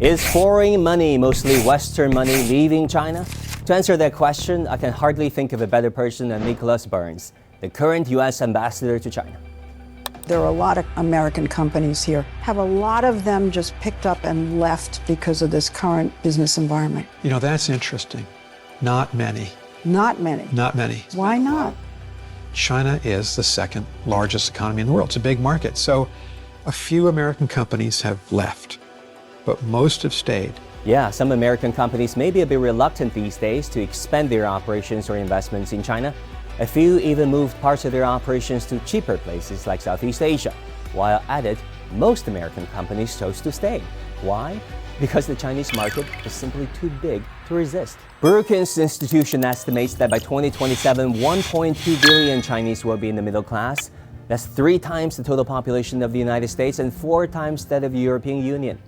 Is foreign money, mostly Western money, leaving China? To answer that question, I can hardly think of a better person than Nicholas Burns, the current U.S. ambassador to China. There are a lot of American companies here. Have a lot of them just picked up and left because of this current business environment? You know, that's interesting. Not many. Not many? Not many. Why not? China is the second largest economy in the world. It's a big market. So a few American companies have left, but most have stayed. Yeah, some American companies may be a bit reluctant these days to expand their operations or investments in China. A few even moved parts of their operations to cheaper places like Southeast Asia. While at it, most American companies chose to stay. Why? Because the Chinese market is simply too big to resist. Brookings Institution estimates that by 2027, 1.2 billion Chinese will be in the middle class. That's 3 times the total population of the United States and 4 times that of the European Union.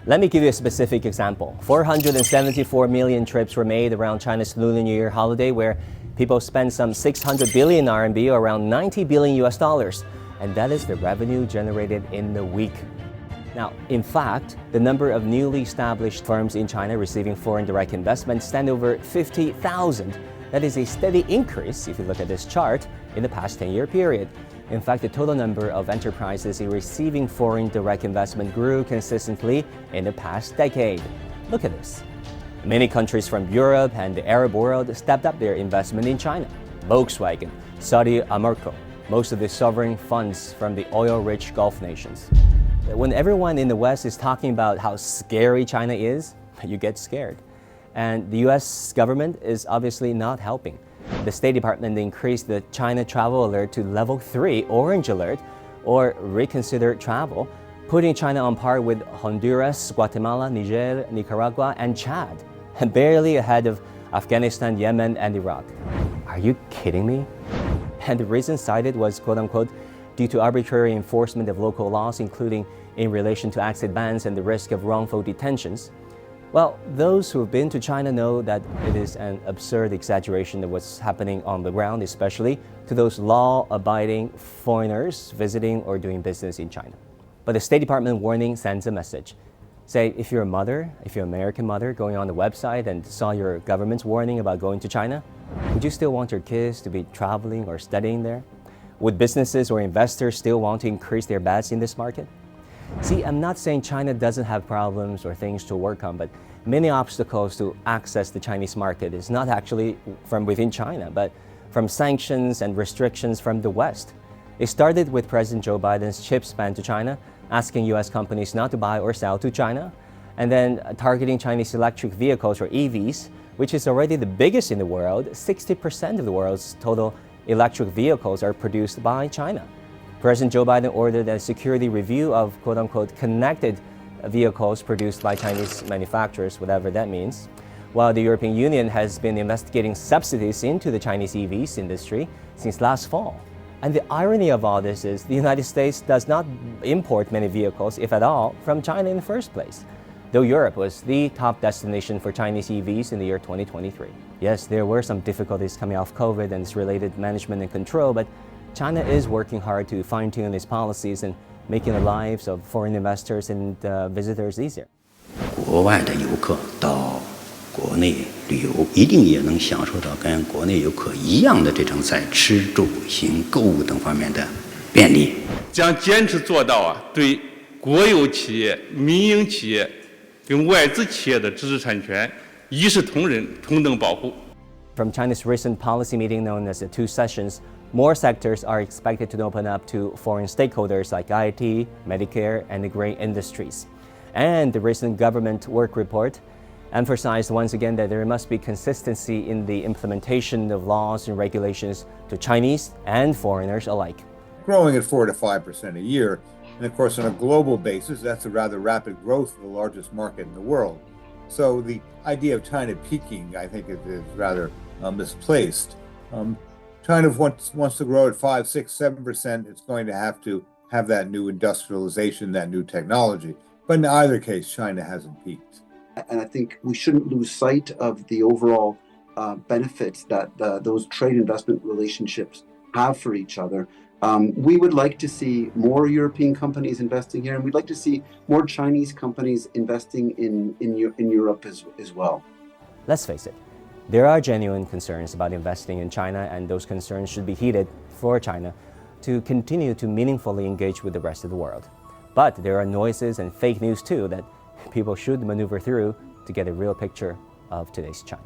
Let me give you a specific example. 474 million trips were made around China's Lunar New Year holiday, where people spend some 600 billion RMB, or around 90 billion US dollars. And that is the revenue generated in the week. Now, in fact, the number of newly established firms in China receiving foreign direct investment stand over 50,000. That is a steady increase, if you look at this chart, in the past 10-year period. In fact, the total number of enterprises receiving foreign direct investment grew consistently in the past decade. Look at this. Many countries from Europe and the Arab world stepped up their investment in China. Volkswagen, Saudi Aramco, most of the sovereign funds from the oil-rich Gulf nations. When everyone in the West is talking about how scary China is, you get scared. And the US government is obviously not helping. The State Department increased the China travel alert to level 3, orange alert, or reconsider travel, putting China on par with Honduras, Guatemala, Niger, Nicaragua, and Chad, and barely ahead of Afghanistan, Yemen, and Iraq. Are you kidding me? And the reason cited was, quote-unquote, due to arbitrary enforcement of local laws, including in relation to exit bans and the risk of wrongful detentions. Well, those who have been to China know that it is an absurd exaggeration of what's happening on the ground, especially to those law-abiding foreigners visiting or doing business in China. But the State Department warning sends a message. Say, if you're a mother, if you're an American mother going on the website and saw your government's warning about going to China, would you still want your kids to be traveling or studying there? Would businesses or investors still want to increase their bets in this market? See, I'm not saying China doesn't have problems or things to work on, but many obstacles to access the Chinese market is not actually from within China, but from sanctions and restrictions from the West. It started with President Joe Biden's chips ban to China, asking US companies not to buy or sell to China, and then targeting Chinese electric vehicles, or EVs, which is already the biggest in the world. 60% of the world's total electric vehicles are produced by China. President Joe Biden ordered a security review of quote-unquote connected vehicles produced by Chinese manufacturers, whatever that means, while the European Union has been investigating subsidies into the Chinese EVs industry since last fall. And the irony of all this is the United States does not import many vehicles, if at all, from China in the first place, though Europe was the top destination for Chinese EVs in the year 2023. Yes, there were some difficulties coming off COVID and its related management and control, but China is working hard to fine-tune its policies and making the lives of foreign investors and visitors easier. 国外的游客到国内旅游，一定也能享受到跟国内游客一样的这种在吃住行购物等方面的便利。将坚持做到对国有企业、民营企业跟外资企业的知识产权一视同仁、同等保护。 From China's recent policy meeting known as the Two Sessions, more sectors are expected to open up to foreign stakeholders like IT, Medicare, and the grain industries. And the recent government work report emphasized once again that there must be consistency in the implementation of laws and regulations to Chinese and foreigners alike. Growing at 4 to 5% a year, and of course on a global basis, that's a rather rapid growth of the largest market in the world. So the idea of China peaking, I think, is rather misplaced. China wants to grow at 5, 6, 7%. It's going to have that new industrialization, that new technology. But in either case, China hasn't peaked. And I think we shouldn't lose sight of the overall benefits that those trade investment relationships have for each other. We would like to see more European companies investing here, and we'd like to see more Chinese companies investing in Europe as well. Let's face it, there are genuine concerns about investing in China, and those concerns should be heeded for China to continue to meaningfully engage with the rest of the world. But there are noises and fake news too that people should maneuver through to get a real picture of today's China.